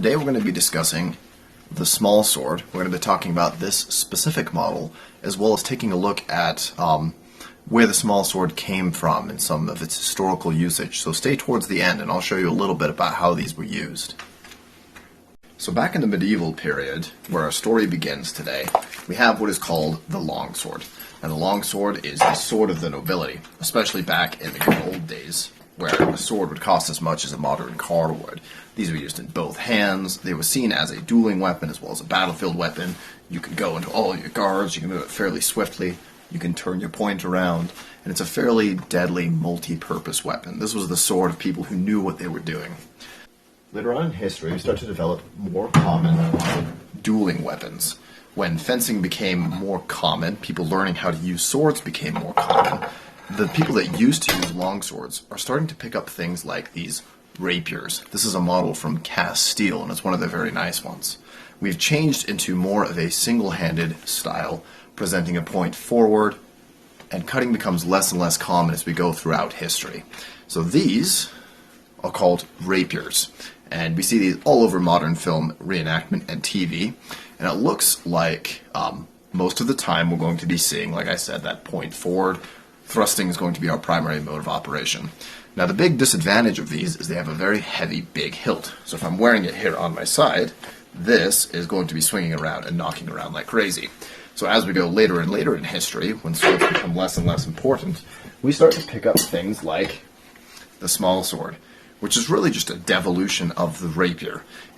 today we're going to be discussing the small sword. We're going to be talking about this specific model, as well as taking a look at where the small sword came from and some of its historical usage. So stay towards the end and I'll show you a little bit about how these were used. So back in the medieval period, where our story begins today, we have what is called the longsword. And the longsword is the sword of the nobility, especially back in the good old days, where a sword would cost as much as a modern car would. These were used in both hands. They were seen as a dueling weapon as well as a battlefield weapon. You can go into all your guards, you can move it fairly swiftly, you can turn your point around, and it's a fairly deadly multi-purpose weapon. This was the sword of people who knew what they were doing. Later on in history, we start to develop more common dueling weapons. When fencing became more common, people learning how to use swords became more common. The people that used to use longswords are starting to pick up things like these rapiers. This is a model from cast steel, and it's one of the very nice ones. We've changed into more of a single-handed style, presenting a point forward, and cutting becomes less and less common as we go throughout history. So these are called rapiers, and we see these all over modern film reenactment and TV, and it looks like most of the time we're going to be seeing, like I said, that point forward. Thrusting is going to be our primary mode of operation. Now the big disadvantage of these is they have a very heavy, big hilt. So if I'm wearing it here on my side, this is going to be swinging around and knocking around like crazy. So as we go later and later in history, when swords become less and less important, we start to pick up things like the small sword, which is really just a devolution of the rapier.